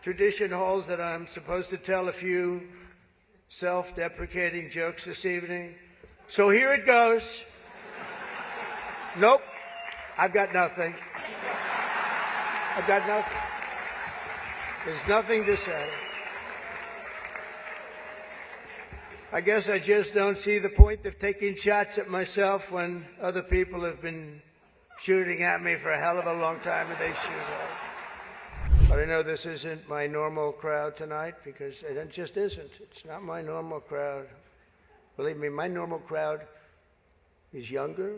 tradition holds that I'm supposed to tell a few self-deprecating jokes this evening. So here it goes. Nope, I've got nothing. I've got nothing. There's nothing to say. I guess I just don't see the point of taking shots at myself when other people have been shooting at me for a hell of a long time and they shoot at. But I know this isn't my normal crowd tonight because it just isn't. It's not my normal crowd. Believe me, my normal crowd is younger,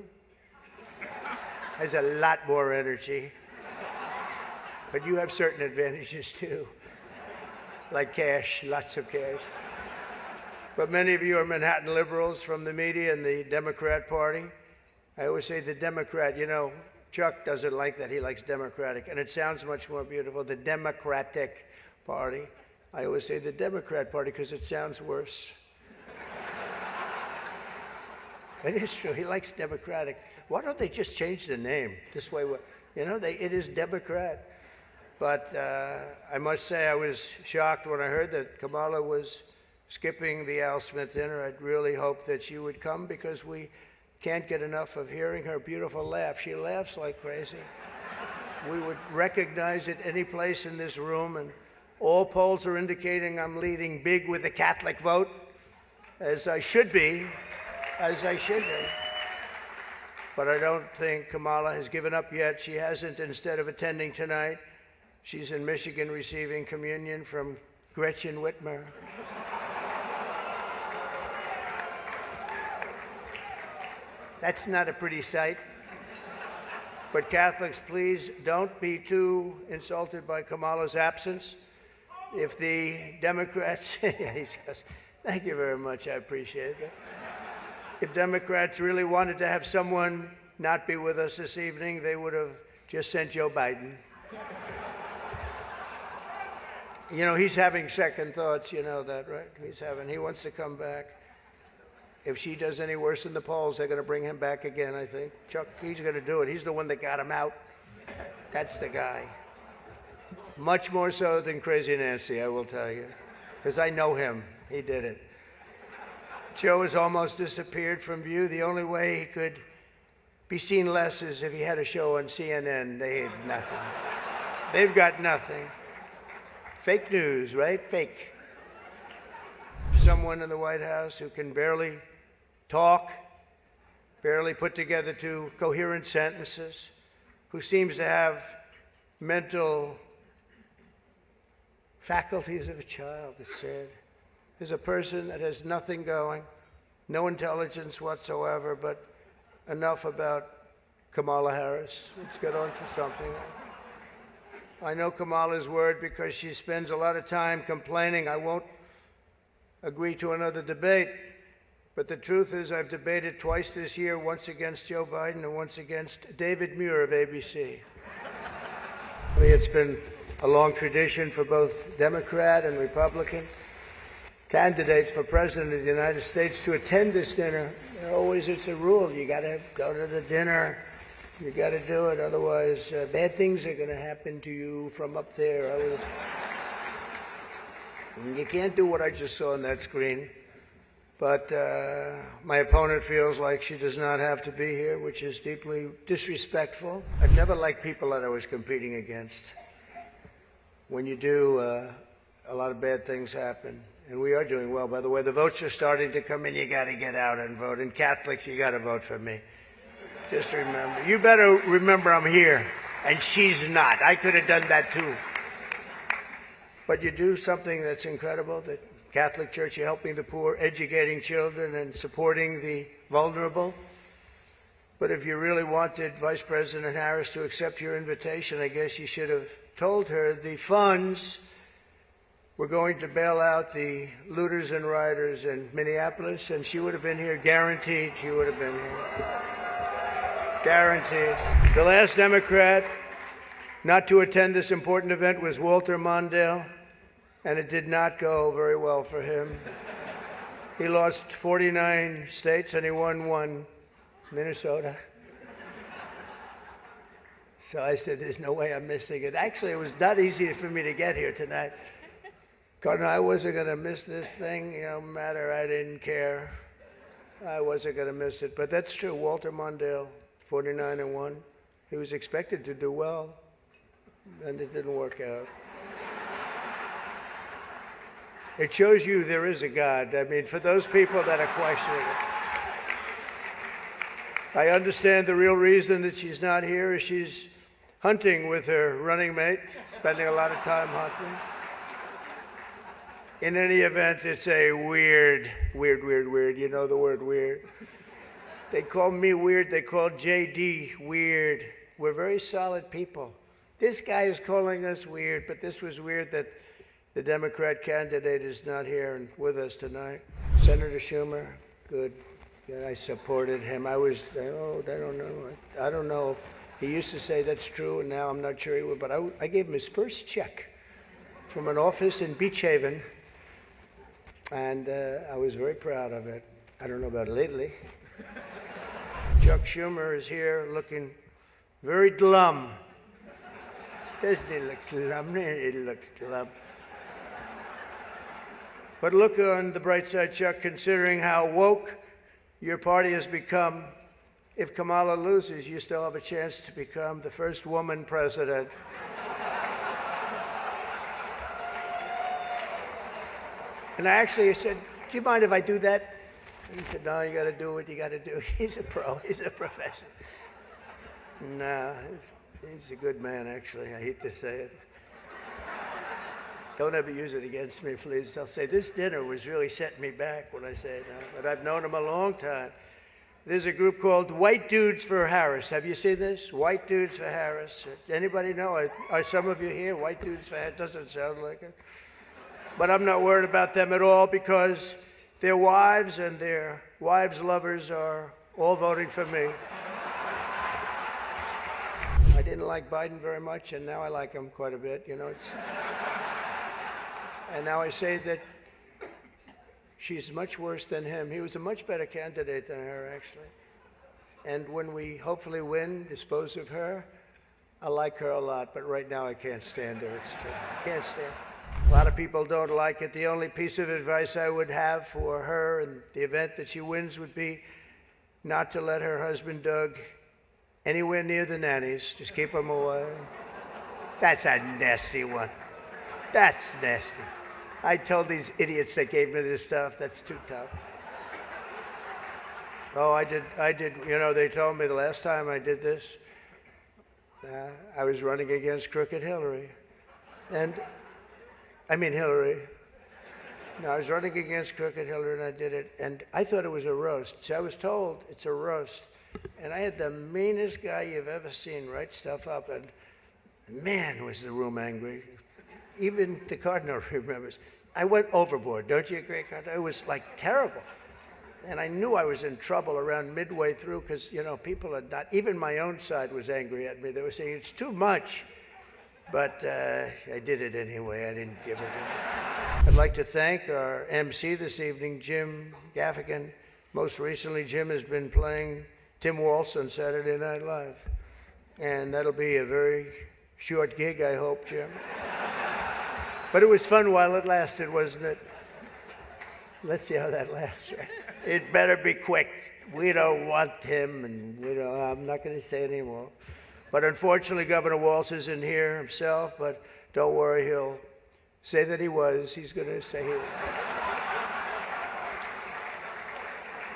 has a lot more energy, but you have certain advantages too, like cash, lots of cash. But many of you are Manhattan liberals from the media and the Democrat Party. I always say the Democrat, you know, Chuck doesn't like that. He likes Democratic, and it sounds much more beautiful, the Democratic Party. I always say the Democrat Party because it sounds worse. It is true. He likes Democratic. Why don't they just change the name? This way, you know, it is Democrat. But I must say I was shocked when I heard that Kamala was skipping the Al Smith dinner. I'd really hoped that she would come because we can't get enough of hearing her beautiful laugh. She laughs like crazy. We would recognize it any place in this room, and all polls are indicating I'm leading big with the Catholic vote, as I should be, But I don't think Kamala has given up yet. She hasn't. Instead of attending tonight, she's in Michigan receiving communion from Gretchen Whitmer. That's not a pretty sight. But Catholics, please don't be too insulted by Kamala's absence. If the Democrats, thank you very much, I appreciate it. If Democrats really wanted to have someone not be with us this evening, they would have just sent Joe Biden. You know, he's having second thoughts, you know that, right? He wants to come back. If she does any worse in the polls, they're going to bring him back again, I think. Chuck, he's going to do it. He's the one that got him out. That's the guy. Much more so than Crazy Nancy, I will tell you, because I know him. He did it. Joe has almost disappeared from view. The only way he could be seen less is if he had a show on CNN. They had nothing. They've got nothing. Fake news, right? Fake. Someone in the White House who can barely talk, barely put together two coherent sentences, who seems to have mental faculties of a child, it's said, is a person that has nothing going, no intelligence whatsoever, but enough about Kamala Harris. Let's get on to something else. I know Kamala's word because she spends a lot of time complaining. I won't agree to another debate. But the truth is I've debated twice this year, once against Joe Biden and once against David Muir of ABC. It's been a long tradition for both Democrat and Republican candidates for President of the United States to attend this dinner. It's a rule. You got to go to the dinner. You got to do it. Otherwise, bad things are going to happen to you from up there. You can't do what I just saw on that screen. But my opponent feels like she does not have to be here, which is deeply disrespectful. I've never liked people that I was competing against. When you do, a lot of bad things happen. And we are doing well. By the way, the votes are starting to come in. You got to get out and vote. And Catholics, you got to vote for me. Just remember. You better remember I'm here, and she's not. I could have done that too. But you do something that's incredible, that Catholic Church, you're helping the poor, educating children, and supporting the vulnerable. But if you really wanted Vice President Harris to accept your invitation, I guess you should have told her the funds were going to bail out the looters and rioters in Minneapolis, and she would have been here, guaranteed she would have been here. Guaranteed. The last Democrat not to attend this important event was Walter Mondale, and it did not go very well for him. He lost 49 states and he won one, Minnesota. So I said, there's no way I'm missing it. Actually, it was not easy for me to get here tonight. Because I wasn't going to miss this thing, no matter, I didn't care. I wasn't going to miss it. But that's true. Walter Mondale, 49-1. He was expected to do well, and it didn't work out. It shows you there is a God. I mean, for those people that are questioning it. I understand the real reason that she's not here is she's hunting with her running mate, spending a lot of time hunting. In any event, it's a weird. You know the word weird. They call me weird. They call JD weird. We're very solid people. This guy is calling us weird, but this was weird that the Democrat candidate is not here and with us tonight. Senator Schumer, good. Yeah, I supported him. I don't know. He used to say that's true, and now I'm not sure he would, but I gave him his first check from an office in Beach Haven, and I was very proud of it. I don't know about lately. Chuck Schumer is here looking very glum. Doesn't he look glum? He looks glum. But look on the bright side, Chuck, considering how woke your party has become. If Kamala loses, you still have a chance to become the first woman president. And I said, do you mind if I do that? And he said, no, you got to do what you got to do. He's a pro. He's a professional. No, he's a good man, actually. I hate to say it. Don't ever use it against me, please. They'll say, this dinner was really setting me back when I say that. But I've known him a long time. There's a group called White Dudes for Harris. Have you seen this? White Dudes for Harris. Anybody know? Are some of you here? White Dudes for Harris? Doesn't sound like it. But I'm not worried about them at all because their wives and their wives' lovers are all voting for me. I didn't like Biden very much, and now I like him quite a bit. And now I say that she's much worse than him. He was a much better candidate than her, actually. And when we hopefully win, dispose of her, I like her a lot, but right now I can't stand her. It's true. I can't stand her. A lot of people don't like it. The only piece of advice I would have for her in the event that she wins would be not to let her husband, Doug, anywhere near the nannies. Just keep them away. That's a nasty one. That's nasty. I told these idiots that gave me this stuff, that's too tough. Oh, I did. They told me the last time I did this, I was running against crooked Hillary. Hillary. No, I was running against crooked Hillary, and I did it. And I thought it was a roast. So I was told it's a roast. And I had the meanest guy you've ever seen write stuff up. And man, was the room angry. Even the Cardinal remembers. I went overboard. Don't you agree, Cardinal? It was like terrible. And I knew I was in trouble around midway through because, people are not, even my own side was angry at me. They were saying it's too much. But I did it anyway. I didn't give it. I'd like to thank our MC this evening, Jim Gaffigan. Most recently, Jim has been playing Tim Waltz on Saturday Night Live. And that'll be a very short gig, I hope, Jim. But it was fun while it lasted, wasn't it? Let's see how that lasts. Right? It better be quick. We don't want him, and I'm not going to say anymore. But unfortunately, Governor Walz isn't here himself, but don't worry, he'll say that he was. He's going to say he was.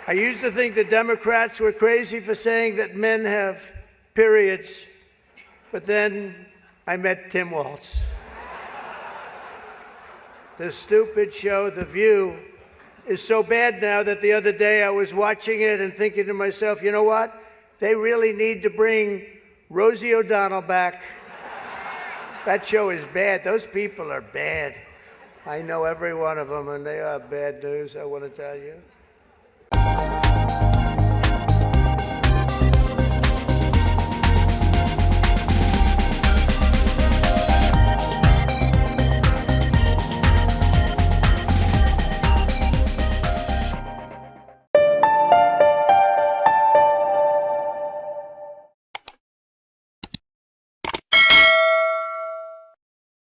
I used to think the Democrats were crazy for saying that men have periods, but then I met Tim Waltz. The stupid show, The View, is so bad now that the other day I was watching it and thinking to myself, you know what? They really need to bring Rosie O'Donnell back. That show is bad. Those people are bad. I know every one of them, and they are bad news, I want to tell you.